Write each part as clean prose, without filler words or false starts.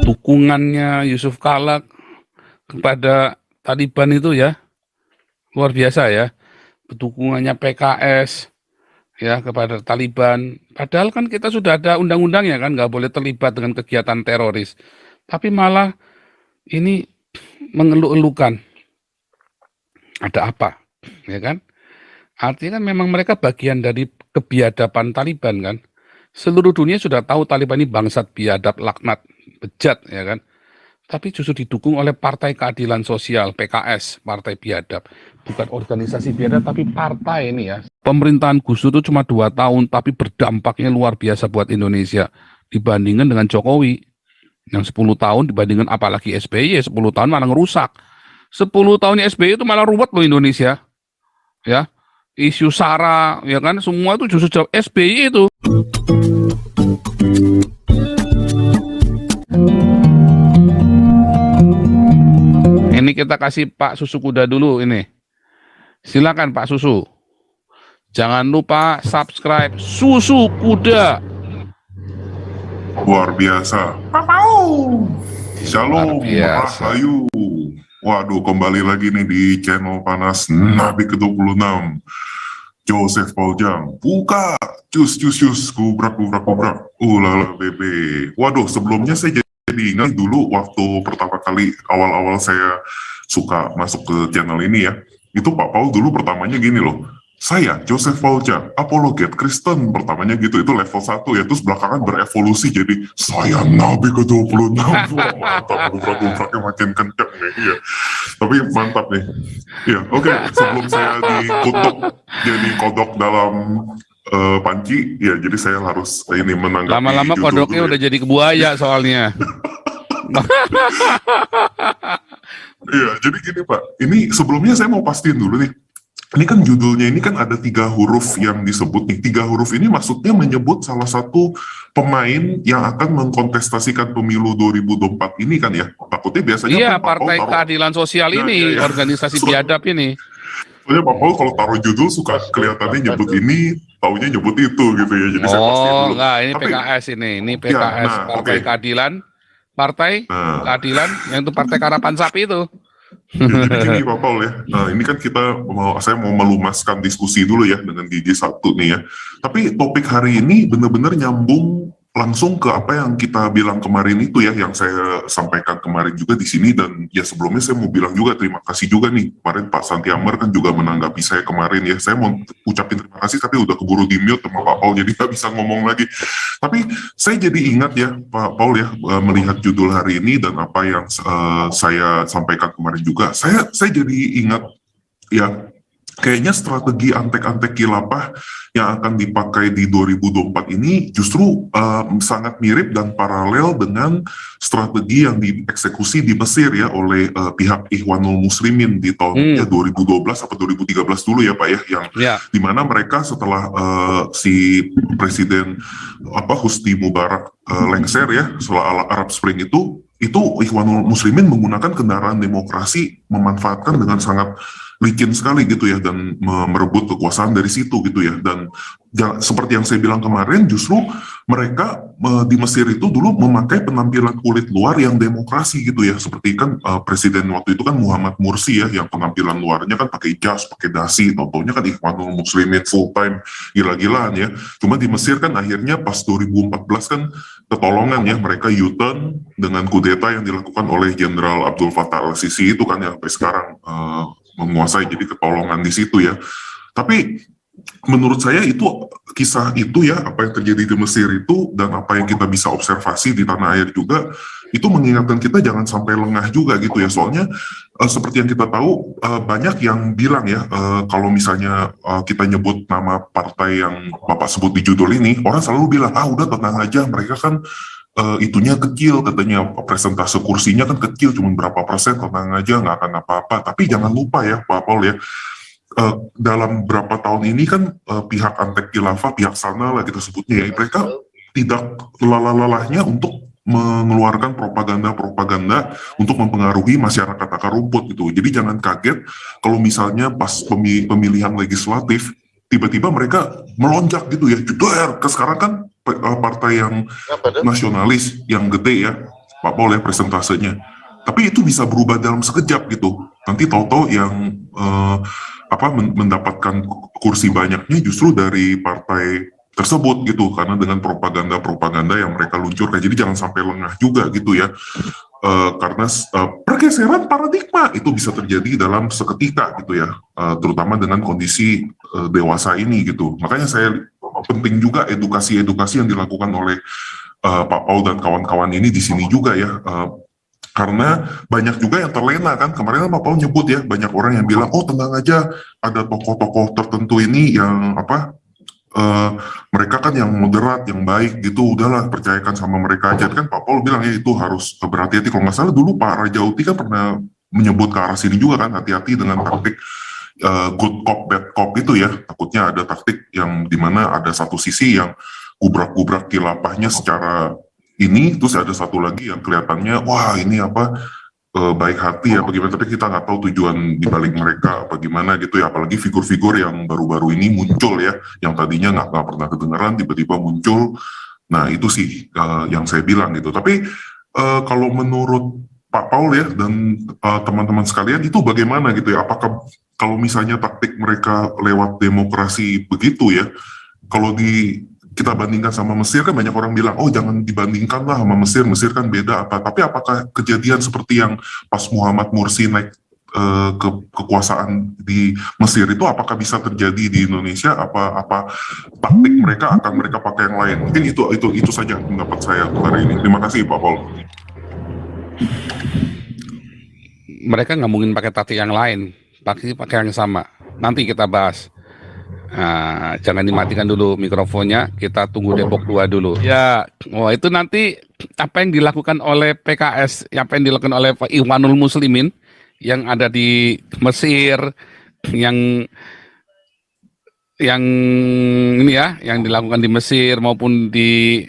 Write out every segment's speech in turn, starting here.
dukungannya Yusuf Kala kepada Taliban itu ya luar biasa ya. Dukungannya PKS ya kepada Taliban. Padahal kan kita sudah ada undang-undangnya kan, nggak boleh terlibat dengan kegiatan teroris. Tapi malah ini mengeluh-elukan. Ada apa? Ya kan? Artinya kan memang mereka bagian dari kebiadaban Taliban kan. Seluruh dunia sudah tahu Taliban ini bangsat, biadab, laknat, bejat ya kan. Tapi justru didukung oleh Partai Keadilan Sosial, PKS, Partai Biadab. Bukan organisasi biadab, tapi partai ini ya. Pemerintahan Gus Dur itu cuma 2 tahun, tapi berdampaknya luar biasa buat Indonesia. Dibandingkan dengan Jokowi, yang 10 tahun dibandingkan apalagi SBY, 10 tahun malah ngerusak. 10 tahunnya SBY itu malah ruwet loh Indonesia. Ya, isu SARA, ya kan, semua itu justru jawab SBY itu. Ini kita kasih Pak Susu Kuda dulu ini. Silakan Pak Susu. Jangan lupa subscribe Susu Kuda. Luar biasa. Papau. Shalom, Rahayu. Waduh, kembali lagi nih di channel panas Nabi ke-26. Joseph Pauljang. Buka. Cus, kubrak. Ulala bebe. Waduh, sebelumnya saya jadi ingat dulu waktu pertama kali awal-awal saya suka masuk ke channel ini ya. Itu Pak Paul dulu pertamanya gini loh. Saya, Joseph Pauljang, apologet Kristen, pertamanya gitu, itu level 1 ya, terus belakangan berevolusi jadi, saya Nabi ke-26, mantap, gubrak-gubraknya makin kencang nih, ya. Tapi mantap nih, ya oke, sebelum saya dikutuk jadi kodok dalam panci, ya jadi saya harus ini menanggapi. Lama-lama kodoknya udah jadi buaya soalnya. Iya, jadi gini Pak, ini sebelumnya saya mau pastiin dulu nih. Ini kan judulnya ini kan ada 3 huruf yang disebut nih. 3 huruf ini maksudnya menyebut salah satu pemain yang akan mengkontestasikan pemilu 2024 ini kan ya. Takutnya biasanya iya, kan Partai Keadilan Sosial ini, organisasi biadab ini. Soalnya Pak Paul kalau taruh judul suka kelihatannya nyebut ini, taunya nyebut itu gitu ya. Jadi saya pastiin dulu. Enggak, ini PKS ini PKS, Partai Keadilan, Partai Keadilan, yang itu Partai Karapan Sapi itu. Ya, jadi gini Pak Paul ya, nah ini kan saya mau melumaskan diskusi dulu ya dengan Gigi 1 nih ya. Tapi topik hari ini benar-benar nyambung langsung ke apa yang kita bilang kemarin itu ya, yang saya sampaikan kemarin juga di sini. Dan ya sebelumnya saya mau bilang juga terima kasih juga nih, kemarin Pak Santi Amar kan juga menanggapi saya kemarin ya. Saya mau ucapin terima kasih tapi udah keburu di mute sama Pak Paul jadi nggak bisa ngomong lagi. Tapi saya jadi ingat ya Pak Paul ya, melihat judul hari ini dan apa yang saya sampaikan kemarin juga, saya jadi ingat ya, kayaknya strategi antek-antek khilafah yang akan dipakai di 2024 ini justru sangat mirip dan paralel dengan strategi yang dieksekusi di Mesir ya oleh pihak Ikhwanul Muslimin di tahun 2012 atau 2013 dulu ya Pak ya, yang dimana mereka setelah si Presiden Husni Mubarak lengser ya setelah Arab Spring itu Ikhwanul Muslimin menggunakan kendaraan demokrasi, memanfaatkan dengan sangat licin sekali gitu ya, dan merebut kekuasaan dari situ gitu ya. Dan seperti yang saya bilang kemarin, justru mereka di Mesir itu dulu memakai penampilan kulit luar yang demokrasi gitu ya, seperti kan presiden waktu itu kan Muhammad Mursi ya, yang penampilan luarnya kan pakai jas, pakai dasi, contohnya kan Ikhwanul Muslimin full time, gila-gilaan ya. Cuma di Mesir kan akhirnya pas 2014 kan ketolongan ya, mereka U-turn dengan kudeta yang dilakukan oleh Jenderal Abdul Fattah al-Sisi itu kan ya, sampai sekarang menguasai, jadi ketolongan di situ ya. Tapi menurut saya itu kisah itu ya, apa yang terjadi di Mesir itu dan apa yang kita bisa observasi di tanah air juga, itu mengingatkan kita jangan sampai lengah juga gitu ya. Soalnya seperti yang kita tahu banyak yang bilang ya, kalau misalnya kita nyebut nama partai yang Bapak sebut di judul ini, orang selalu bilang udah tenang aja, mereka kan itunya kecil, katanya presentase kursinya kan kecil, cuma berapa persen, tenang aja nggak akan apa-apa. Tapi jangan lupa ya Pak Paul ya, dalam berapa tahun ini kan pihak antek khilafah, pihak sana lah kita sebutnya ya, mereka tidak lelah-lelahnya untuk mengeluarkan propaganda untuk mempengaruhi masyarakat akar rumput gitu. Jadi jangan kaget kalau misalnya pas pemilihan legislatif tiba-tiba mereka melonjak gitu ya, sekarang kan partai yang nasionalis yang gede ya, Pak Paul ya presentasenya. Tapi itu bisa berubah dalam sekejap gitu. Nanti tahu-tahu yang mendapatkan kursi banyaknya justru dari partai tersebut gitu, karena dengan propaganda yang mereka luncurkan. Jadi jangan sampai lengah juga gitu ya. Karena pergeseran paradigma itu bisa terjadi dalam seketika gitu ya, terutama dengan kondisi dewasa ini gitu. Makanya saya penting juga edukasi yang dilakukan oleh Pak Paul dan kawan-kawan ini di sini juga ya, karena banyak juga yang terlena kan. Kemarin Pak Paul nyebut ya, banyak orang yang bilang, oh tenang aja, ada tokoh-tokoh tertentu ini yang mereka kan yang moderat, yang baik gitu, udahlah percayakan sama mereka aja. Kan Pak Paul bilang ya itu harus berhati-hati. Kalau nggak salah dulu Pak Raja Uti kan pernah menyebut ke arah sini juga kan, hati-hati dengan taktik good cop, bad cop itu ya. Takutnya ada taktik yang dimana ada satu sisi yang gubrak-gubrak kilapahnya secara ini, terus ada satu lagi yang kelihatannya, wah ini baik hati ya bagaimana, tapi kita nggak tahu tujuan dibalik mereka bagaimana gitu ya, apalagi figur-figur yang baru-baru ini muncul ya, yang tadinya nggak pernah kedengeran tiba-tiba muncul. Nah itu sih yang saya bilang gitu. Tapi kalau menurut Pak Paul ya dan teman-teman sekalian itu bagaimana gitu ya, apakah kalau misalnya taktik mereka lewat demokrasi begitu ya, kalau kita bandingkan sama Mesir kan banyak orang bilang, oh jangan dibandingkan lah sama Mesir kan beda apa. Tapi apakah kejadian seperti yang pas Muhammad Mursi naik kekuasaan di Mesir itu apakah bisa terjadi di Indonesia? Apa taktik mereka akan mereka pakai yang lain? Mungkin itu saja pendapat saya hari ini. Terima kasih Pak Paul. Mereka nggak mungkin pakai taktik yang lain, pasti pakai yang sama. Nanti kita bahas. Nah, jangan dimatikan dulu mikrofonnya, kita tunggu Depok 2 dulu. Ya, itu nanti apa yang dilakukan oleh PKS, apa yang dilakukan oleh Pak Ikhwanul Muslimin yang ada di Mesir, yang ini ya, yang dilakukan di Mesir maupun di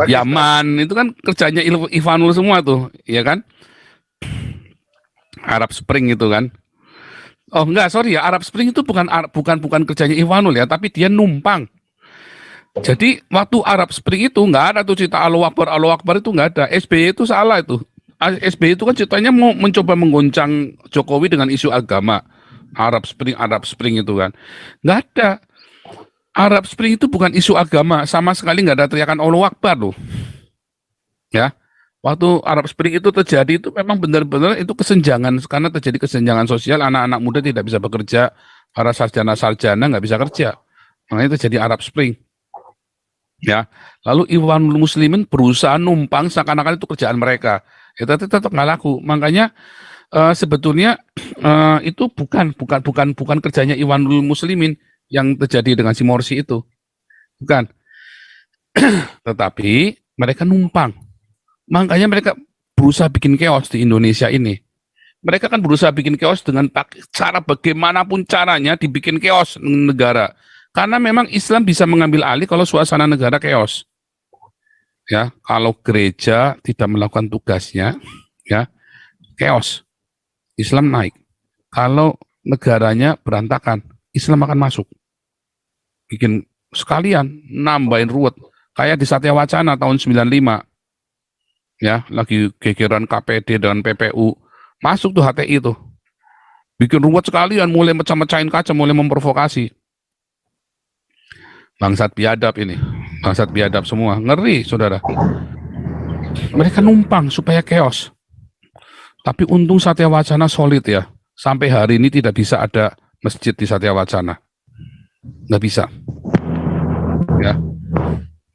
Yaman, itu kan kerjanya Ikhwanul semua tuh, ya kan? Arab Spring itu kan. Oh enggak, sorry ya, Arab Spring itu bukan kerjanya Ikhwanul ya, tapi dia numpang. Jadi waktu Arab Spring itu nggak ada tuh cerita Allahu Akbar itu nggak ada. SBY itu salah itu. SBY itu kan ceritanya mau mencoba menggoncang Jokowi dengan isu agama. Arab Spring itu kan. Nggak ada. Arab Spring itu bukan isu agama, sama sekali nggak ada teriakan Allahu Akbar loh. Ya. Waktu Arab Spring itu terjadi itu memang benar-benar itu kesenjangan, karena terjadi kesenjangan sosial, anak-anak muda tidak bisa bekerja, para sarjana nggak bisa kerja, makanya terjadi Arab Spring. Ya, lalu Ikhwanul Muslimin berusaha numpang seakan-akan itu kerjaan mereka, itu tetap nggak laku. Makanya sebetulnya itu bukan kerjanya Ikhwanul Muslimin yang terjadi dengan si Morsi itu, bukan. Tetapi mereka numpang. Makanya mereka berusaha bikin chaos di Indonesia ini. Mereka kan berusaha bikin chaos dengan cara bagaimanapun caranya dibikin chaos negara. Karena memang Islam bisa mengambil alih kalau suasana negara chaos. Ya, kalau gereja tidak melakukan tugasnya, ya, chaos. Islam naik. Kalau negaranya berantakan, Islam akan masuk. Bikin sekalian nambahin ruwet. Kayak di Satya Wacana tahun 95. Ya, lagi gegeran KPD dan PPU, masuk tuh HTI tuh, bikin ruwet sekalian, mulai mecah-mecahin kaca, mulai memprovokasi. Bangsat biadab ini, bangsat biadab semua, ngeri saudara. Mereka numpang supaya chaos. Tapi untung Satya Wacana solid ya, sampai hari ini tidak bisa ada masjid di Satya Wacana, nggak bisa.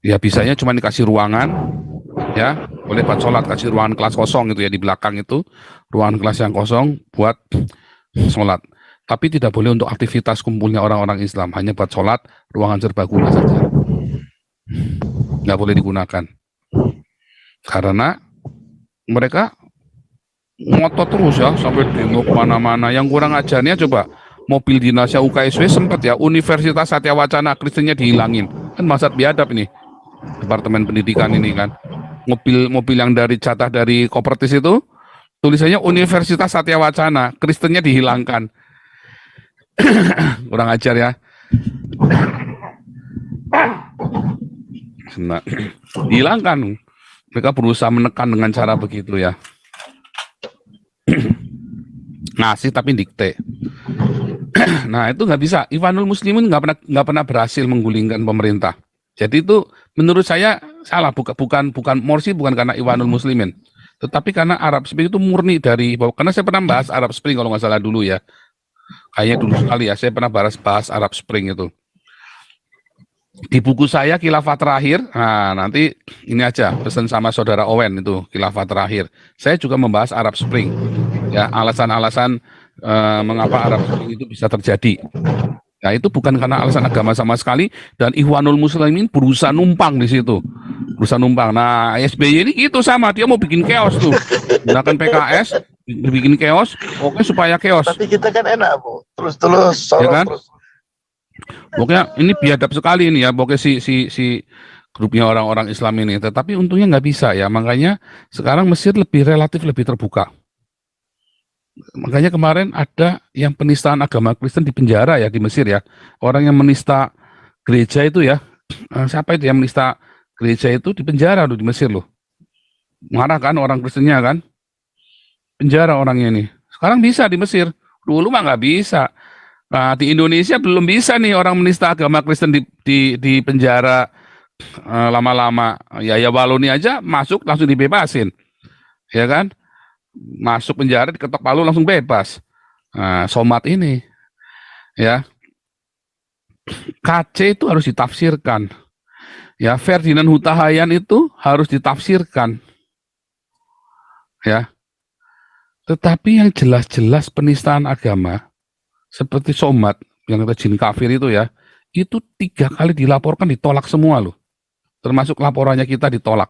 Ya bisanya cuma dikasih ruangan, ya boleh buat sholat, kasih ruangan kelas kosong gitu ya, di belakang itu ruangan kelas yang kosong buat sholat, tapi tidak boleh untuk aktivitas kumpulnya orang-orang Islam, hanya buat sholat, ruangan serbaguna saja, nggak boleh digunakan karena mereka ngotot terus ya, sampai demo kemana-mana. Yang kurang ajarnya coba mobil dinasnya UKSW sempat ya, Universitas Satya Wacana Kristennya dihilangin, kan maksud biadab ini Departemen Pendidikan ini kan. Mobil yang dari jatah dari Kopertis itu tulisannya Universitas Satya Wacana, Kristennya dihilangkan. Kurang ajar ya. Nah, dihilangkan. Mereka berusaha menekan dengan cara begitu ya. Ngasih tapi dikte. Nah itu nggak bisa. Ikhwanul Muslimin nggak pernah berhasil menggulingkan pemerintah. Jadi itu menurut saya salah. Bukan Morsi bukan karena Ikhwanul Muslimin, tetapi karena Arab Spring itu murni dari bawah. Karena saya pernah bahas Arab Spring kalau nggak salah dulu ya. Kayaknya dulu sekali ya saya pernah bahas Arab Spring itu. Di buku saya Khilafah Terakhir, nah nanti ini aja pesan sama saudara Owen itu Khilafah Terakhir. Saya juga membahas Arab Spring, ya alasan-alasan mengapa Arab Spring itu bisa terjadi. Nah itu bukan karena alasan agama sama sekali dan Ikhwanul Muslimin berusaha numpang di situ, berusaha numpang. Nah SBY ini gitu sama, dia mau bikin chaos tuh, gunakan PKS, bikin chaos, oke supaya chaos. Tapi kita kan enak Bu, terus Ya kan? terus. Pokoknya ini biadab sekali ini ya, pokoknya si grupnya orang-orang Islam ini. Tetapi untungnya nggak bisa ya, makanya sekarang Mesir relatif lebih terbuka. Makanya kemarin ada yang penistaan agama Kristen di penjara ya di Mesir ya. Orang yang menista gereja itu ya, siapa itu yang menista gereja itu di penjara loh di Mesir loh. Marah kan orang Kristennya kan, penjara orangnya ini. Sekarang bisa di Mesir, dulu mah nggak bisa. Nah, di Indonesia belum bisa nih orang menista agama Kristen di penjara lama-lama. Ya Waloni aja masuk langsung dibebasin. Ya kan? Masuk penjara diketok palu langsung bebas. Nah, Somad ini ya. KC itu harus ditafsirkan. Ya, Ferdinand Huta Hayan itu harus ditafsirkan. Ya. Tetapi yang jelas-jelas penistaan agama seperti Somad yang kata jin kafir itu ya, itu 3 kali dilaporkan ditolak semua loh, termasuk laporannya kita ditolak.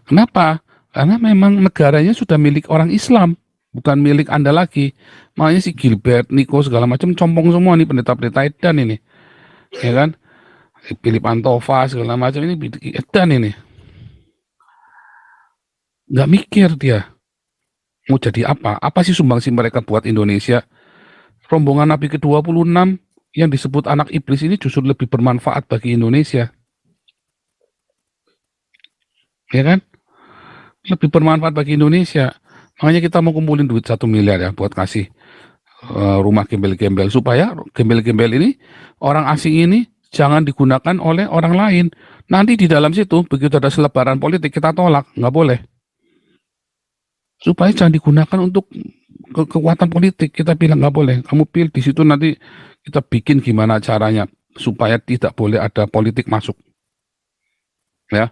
Kenapa? Karena memang negaranya sudah milik orang Islam, bukan milik Anda lagi. Makanya si Gilbert, Nico segala macam compong semua nih pendeta-pendeta edan ini, ya kan? Philip Antova segala macam ini edan ini, nggak mikir dia mau jadi apa? Apa sih sumbangsi mereka buat Indonesia? Rombongan Nabi ke-26 yang disebut anak iblis ini justru lebih bermanfaat bagi Indonesia. Ya kan? Lebih bermanfaat bagi Indonesia. Makanya kita mau kumpulin duit 1 miliar ya buat kasih rumah gembel-gembel. Supaya gembel-gembel ini, orang asing ini jangan digunakan oleh orang lain. Nanti di dalam situ, begitu ada selebaran politik, kita tolak. Nggak boleh. Supaya jangan digunakan untuk kekuatan politik. Kita bilang nggak boleh. Kamu pilih di situ, nanti kita bikin gimana caranya supaya tidak boleh ada politik masuk. Ya,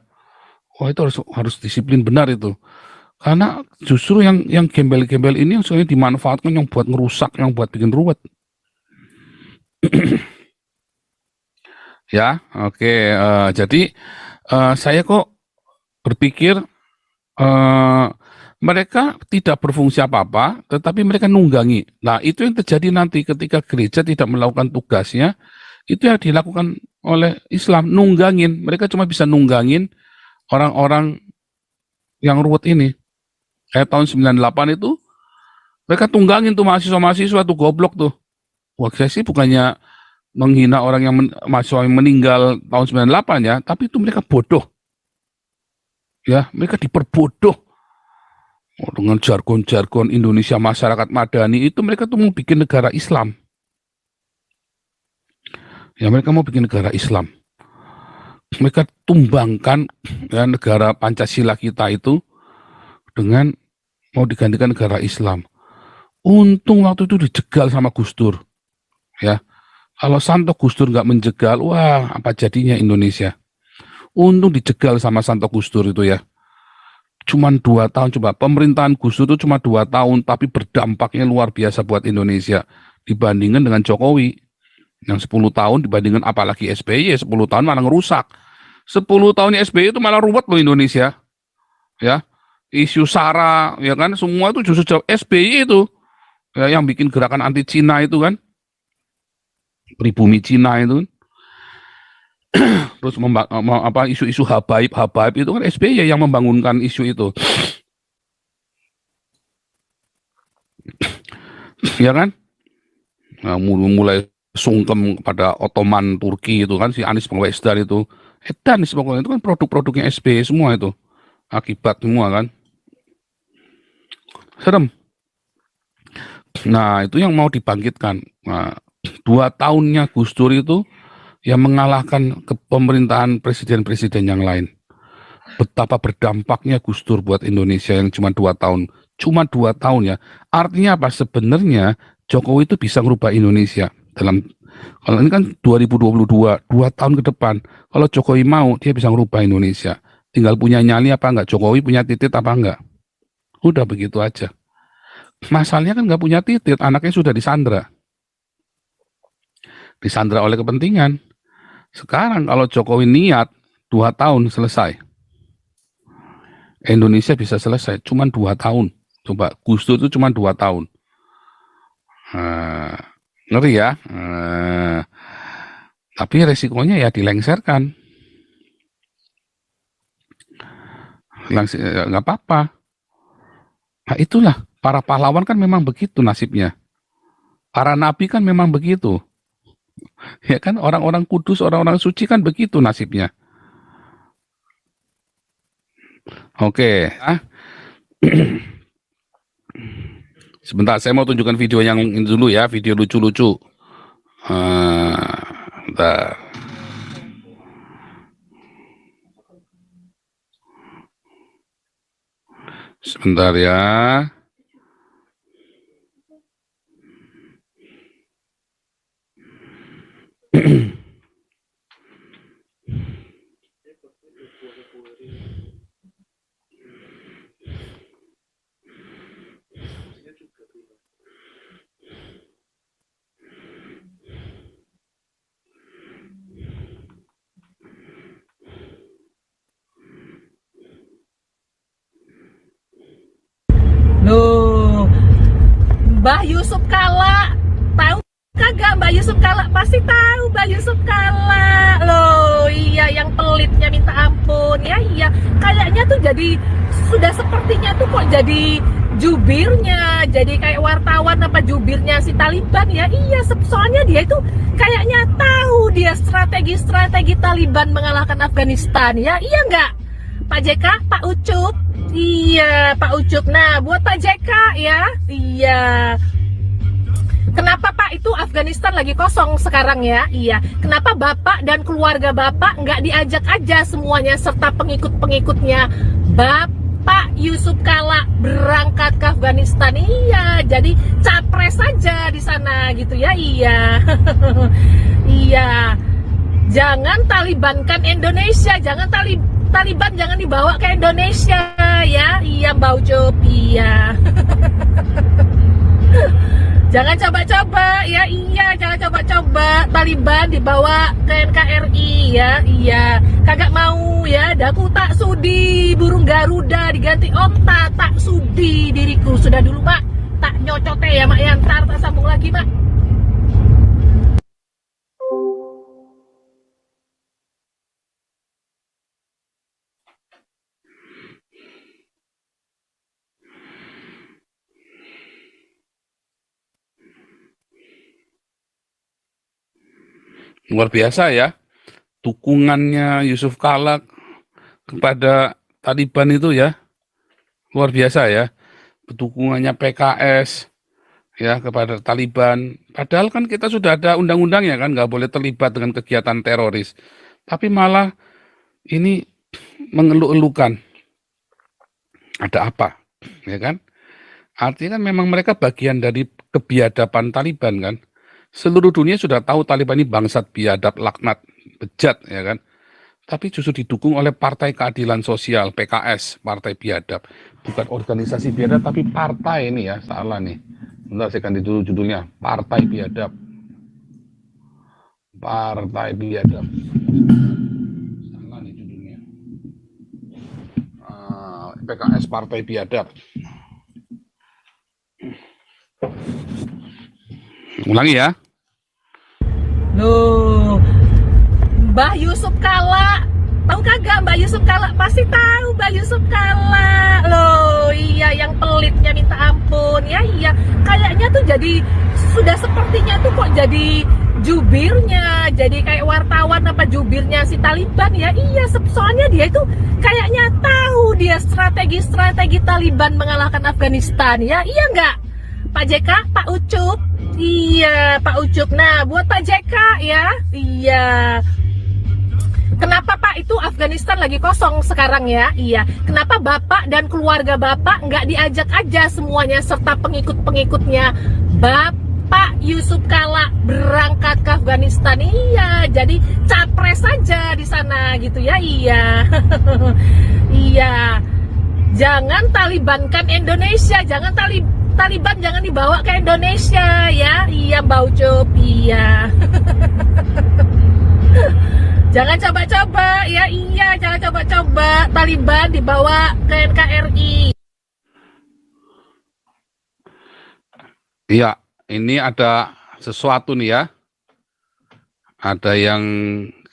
wah itu harus disiplin benar itu. Karena justru yang gembel-gembel ini yang sebenarnya dimanfaatkan yang buat ngerusak, yang buat bikin ruwet. Ya, oke. Jadi saya kok berpikir mereka tidak berfungsi apa-apa, tetapi mereka nunggangi. Nah, itu yang terjadi nanti ketika gereja tidak melakukan tugasnya, itu yang dilakukan oleh Islam, nunggangin. Mereka cuma bisa nunggangin orang-orang yang ruwet ini. Kayak tahun 98 itu, mereka tunggangin tuh mahasiswa-mahasiswa tuh goblok tuh. Wah, saya sih bukannya menghina orang yang mahasiswa yang meninggal tahun 98 ya, tapi itu mereka bodoh. Ya, mereka diperbodoh. Dengan jargon-jargon Indonesia masyarakat madani itu mereka tuh mau bikin negara Islam. Ya mereka mau bikin negara Islam. Mereka tumbangkan ya, negara Pancasila kita itu dengan mau digantikan negara Islam. Untung waktu itu dijegal sama Gus Dur. Ya, kalau Santo Gus Dur nggak menjegal, wah apa jadinya Indonesia? Untung dijegal sama Santo Gus Dur itu ya. Cuman 2 tahun, coba pemerintahan Gus Dur itu cuma 2 tahun, tapi berdampaknya luar biasa buat Indonesia dibandingkan dengan Jokowi yang 10 tahun, dibandingkan apalagi SBY 10 tahun malah ngerusak. 10 tahun SBY itu malah ruwet loh Indonesia. Ya, isu SARA ya kan, semua itu justru SBY itu ya, yang bikin gerakan anti Cina itu kan, pribumi Cina itu. Terus isu-isu habaib itu kan SBY yang membangunkan isu itu. Ya kan? Nah, mulai sungkem kepada Ottoman Turki itu kan, si Anies Baswedan itu. Anies pokoknya itu kan produk-produknya SBY semua itu. Akibat semua kan. Serem. Nah, itu yang mau dibangkitkan. Nah, 2 tahunnya Gus Dur itu yang mengalahkan pemerintahan presiden-presiden yang lain. Betapa berdampaknya Gus Dur buat Indonesia yang cuma 2 tahun. Cuma 2 tahun ya. Artinya apa? Sebenarnya Jokowi itu bisa merubah Indonesia. Kalau ini kan 2022, 2 tahun ke depan. Kalau Jokowi mau, dia bisa merubah Indonesia. Tinggal punya nyali apa enggak? Jokowi punya titik apa enggak? Udah begitu aja. Masalahnya kan nggak punya titik, anaknya sudah disandra. Disandra oleh kepentingan. Sekarang kalau Jokowi niat 2 tahun selesai. Indonesia bisa selesai, cuma 2 tahun. Coba, Gus Dur itu cuma 2 tahun. Ngeri ya. Tapi resikonya ya dilengserkan. Nggak apa-apa. Nah itulah, para pahlawan kan memang begitu nasibnya. Para nabi kan memang begitu. Ya kan, orang-orang kudus, orang-orang suci kan begitu nasibnya. Oke. Sebentar, saya mau tunjukkan video yang ini dulu ya, video lucu-lucu. Bentar. Sebentar ya. Loh, Mbah Yusuf Kalla, tahu kagak Mbah Yusuf Kalla? Pasti tahu Mbah Yusuf Kalla. Loh, iya yang pelitnya minta ampun. Ya iya, kayaknya tuh jadi sudah sepertinya tuh kok jadi jubirnya, jadi kayak wartawan apa jubirnya si Taliban ya. Iya, soalnya dia itu kayaknya tahu dia strategi Taliban mengalahkan Afghanistan ya. Iya enggak? Pak JK, Pak Ucup. Iya, Pak Ucup. Nah, buat Pak JK ya. Iya. Kenapa Pak itu Afghanistan lagi kosong sekarang ya? Iya. Kenapa Bapak dan keluarga Bapak nggak diajak aja semuanya serta pengikut-pengikutnya Bapak Yusuf Kalla berangkat ke Afghanistan? Iya, jadi capres saja di sana gitu ya. Iya. Iya. Jangan Talibankan Indonesia, jangan Taliban jangan dibawa ke Indonesia ya. Iya Mbak Ucup, iya. Jangan coba-coba ya. Iya, jangan coba-coba Taliban dibawa ke NKRI ya. Iya, kagak mau ya. Daku tak sudi burung Garuda diganti onta, tak sudi diriku. Sudah dulu Mak, tak nyocote ya Mak ya. Ntar tak sambung lagi Mak. Luar biasa ya, dukungannya Yusuf Kalla kepada Taliban itu ya, luar biasa ya. Dukungannya PKS ya kepada Taliban. Padahal kan kita sudah ada undang-undangnya kan, nggak boleh terlibat dengan kegiatan teroris. Tapi malah ini mengeluh-elukan. Ada apa? Ya kan? Artinya kan memang mereka bagian dari kebiadaban Taliban kan. Seluruh dunia sudah tahu Taliban ini bangsat, biadab, laknat, bejat ya kan. Tapi justru didukung oleh Partai Keadilan Sosial, PKS, Partai Biadab. Bukan organisasi biadab, tapi partai ini ya, salah nih. Bentar saya ganti dulu judulnya, Partai Biadab. Partai Biadab. Salah nih judulnya. PKS Partai Biadab. Ulangi ya. Loh, Mbah Yusuf Kalla, tahu kagak Mbah Yusuf Kalla? Pasti tahu Mbah Yusuf Kalla. Loh, iya yang pelitnya minta ampun. Ya iya, kayaknya tuh jadi sudah sepertinya tuh kok jadi jubirnya, jadi kayak wartawan apa jubirnya si Taliban ya. Iya, soalnya dia itu kayaknya tahu dia strategi Taliban mengalahkan Afghanistan ya. Iya nggak Pak JK, Pak Ucup? Iya Pak Ucup. Nah buat Pak JK ya, iya, kenapa Pak itu Afghanistan lagi kosong sekarang ya? Iya. Kenapa Bapak dan keluarga Bapak nggak diajak aja semuanya serta pengikut-pengikutnya Bapak Yusuf Kala berangkat ke Afghanistan? Iya, jadi capres saja di sana gitu ya. Iya. Iya. Jangan Talibankan Indonesia, jangan Taliban jangan dibawa ke Indonesia ya. Iya Mbak Ucup, iya. Jangan coba-coba ya, iya, jangan coba-coba Taliban dibawa ke NKRI. Iya, ini ada sesuatu nih ya. Ada yang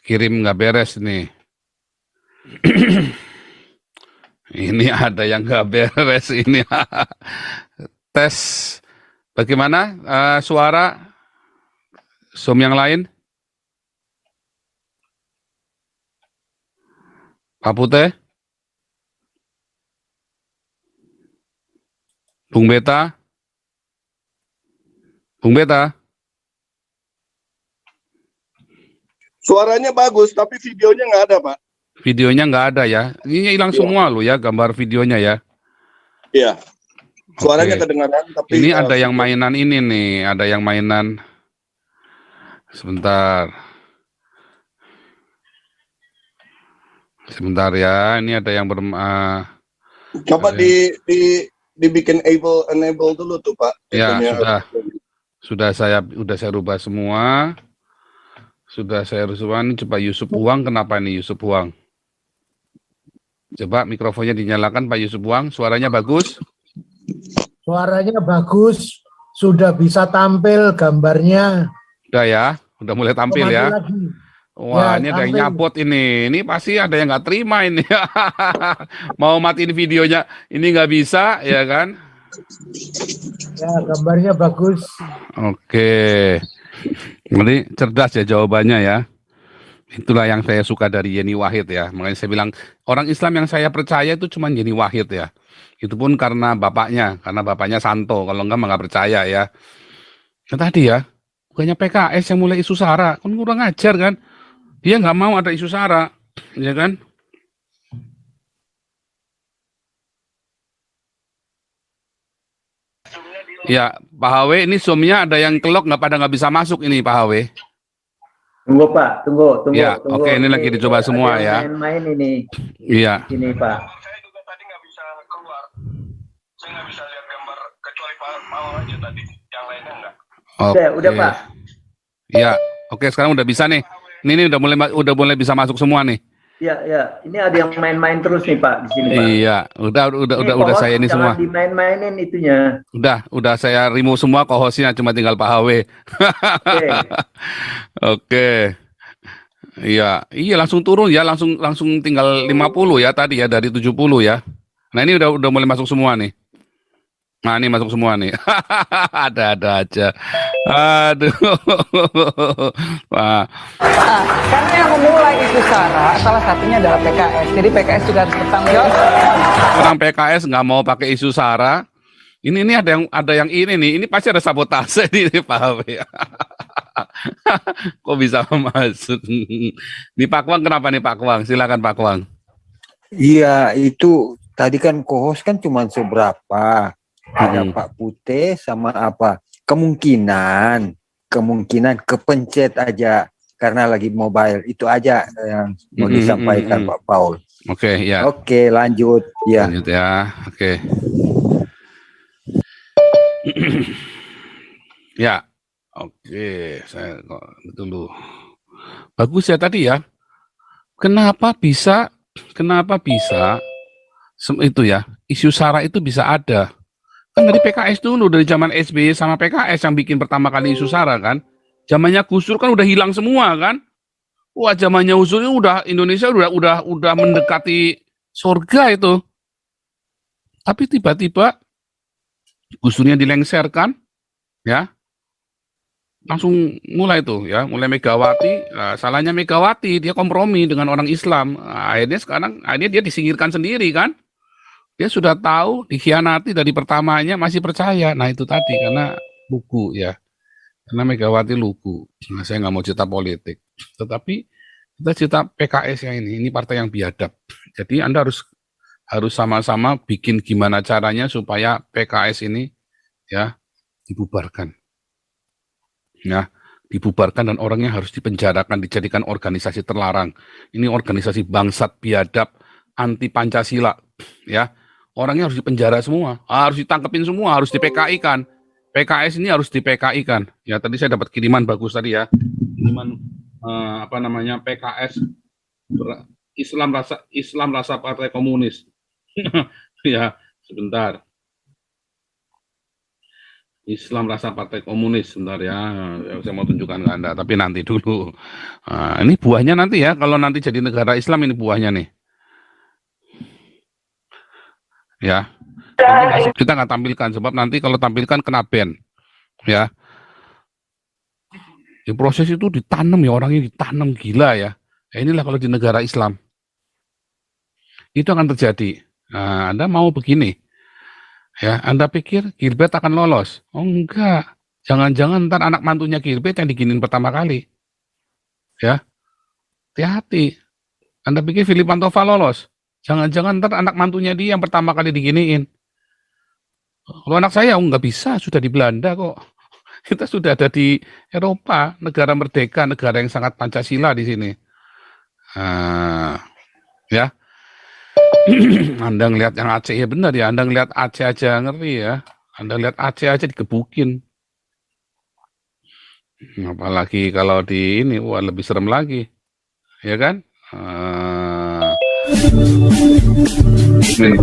kirim nggak beres nih. Ini ada yang nggak beres ini. Tes, bagaimana suara Zoom yang lain? Pak Putih? Bung Beta? Bung Beta? Suaranya bagus, tapi videonya nggak ada, Pak. Videonya nggak ada ya? Ini hilang semua loh ya, gambar videonya ya. Iya. Suaranya Oke. kedengaran, tapi Ini ada yang mainan ini nih, ada yang mainan. Sebentar. Sebentar ya, ini ada yang coba dibikin enable dulu tuh, Pak. Ya, Itunya. sudah saya rubah semua. Sudah saya rubah. Ini coba Yusuf Huang, kenapa ini Yusuf Huang? Coba mikrofonnya dinyalakan Pak Yusuf Huang, suaranya bagus. Suaranya bagus, sudah bisa tampil gambarnya. Udah ya, udah mulai tampil ya. Lagi. Wah, Ya, ini ada yang tampil. nyapot ini pasti ada yang nggak terima ini. Mau matiin videonya, ini nggak bisa, ya kan? Ya, gambarnya bagus. Oke, jadi cerdas ya jawabannya ya. Itulah yang saya suka dari Yeni Wahid ya. Makanya saya bilang orang Islam yang saya percaya itu cuma Yeni Wahid ya. Itu pun karena bapaknya Santo. Kalau enggak nggak percaya ya. Nah, tadi ya, bukannya PKS yang mulai isu SARA, kan kurang ajar kan? Dia nggak mau ada isu SARA, ya kan? Ya, Pak HW, ini Zoom-nya ada yang kelok nggak bisa masuk ini Pak HW. Tunggu Pak, tunggu. Ya, oke, ini lagi dicoba semua ya. Main-main ini. Iya. Ini Pak. Saya juga tadi nggak bisa keluar. Saya nggak bisa lihat gambar kecuali Pak aja tadi. Yang lainnya nggak. Udah Pak. Iya, oke sekarang udah bisa nih. Ini udah mulai bisa masuk semua nih. Ya. Ini ada yang main-main terus nih Pak di sini Pak. Iya, udah saya ini semua. Jangan dimain-mainin itunya. Udah saya remove semua co-hostnya, cuma tinggal Pak HW. Oke. Oke. Iya langsung turun ya, langsung tinggal 50 ya tadi ya dari 70 ya. Nah, ini udah mulai masuk semua nih. Nah, ini masuk semua nih. Ada aja. Aduh. Wah. Karena yang memulai isu SARA salah satunya adalah PKS. Jadi PKS juga harus bertanggung jawab. Orang PKS nggak mau pakai isu SARA. Ini ada yang ini nih. Ini pasti ada sabotase nih Pak HW. Kok bisa masuk? Nih Pak Kwang, kenapa nih Pak Kwang? Silakan Pak Kwang. Iya, itu tadi kan co-host kan cuma seberapa. Ada Pak Putih sama apa? Kemungkinan kepencet aja karena lagi mobile. Itu aja yang mau disampaikan Pak Paul. Oke, ya. Oke, lanjut. Ya. Lanjut ya. Oke. Ya. Oke, saya dulu. Bagus ya tadi ya. Kenapa bisa itu ya, isu SARA itu bisa ada? Kan dari PKS dulu, dari zaman SBY sama PKS yang bikin pertama kali isu SARA kan. Zamannya Gus Dur kan udah hilang semua kan. Wah, zamannya Gus Dur Indonesia udah mendekati surga itu. Tapi tiba-tiba Gus Durnya dilengserkan ya. langsung mulai tuh ya, mulai Megawati. Nah, salahnya Megawati, dia kompromi dengan orang Islam. Nah, akhirnya dia disingkirkan sendiri kan. Dia sudah tahu dikhianati dari pertamanya, masih percaya. Nah itu tadi karena lugu ya, karena Megawati lugu. Nah, saya nggak mau cerita politik, tetapi kita cerita PKS yang ini partai yang biadab. Jadi Anda harus sama-sama bikin gimana caranya supaya PKS ini ya dibubarkan. Ya, dibubarkan dan orangnya harus dipenjarakan, dijadikan organisasi terlarang. Ini organisasi bangsat biadab anti Pancasila ya. Orangnya harus dipenjara semua, harus ditangkepin semua, harus di-PKI-kan. PKS ini harus di-PKI-kan. Ya, tadi saya dapat kiriman bagus tadi ya. Kiriman PKS Islam rasa Partai Komunis. Ya, sebentar. Islam rasa Partai Komunis, sebentar ya. Saya mau tunjukkan ke Anda, tapi nanti dulu. Nah, ini buahnya nanti ya, kalau nanti jadi negara Islam ini buahnya nih. Ya, kita nggak tampilkan sebab nanti kalau tampilkan kena ban. Ya, di proses itu ditanam ya, orangnya ditanam gila ya. Inilah kalau di negara Islam itu akan terjadi. Nah, Anda mau begini ya, Anda pikir Gilbert akan lolos? Oh enggak, jangan-jangan ntar anak mantunya Gilbert yang diginin pertama kali. Ya, hati-hati. Anda pikir Philip Pantova lolos? Jangan-jangan ntar anak mantunya dia yang pertama kali diginiin. Kalau anak saya, nggak bisa, sudah di Belanda kok. Kita sudah ada di Eropa, negara merdeka, negara yang sangat Pancasila di sini. Ya, Anda ngelihat yang Aceh ya benar ya, Anda ngelihat Aceh aja ngeri ya. Anda lihat Aceh aja digebukin. Apalagi kalau di ini, wah lebih serem lagi, ya kan? Min.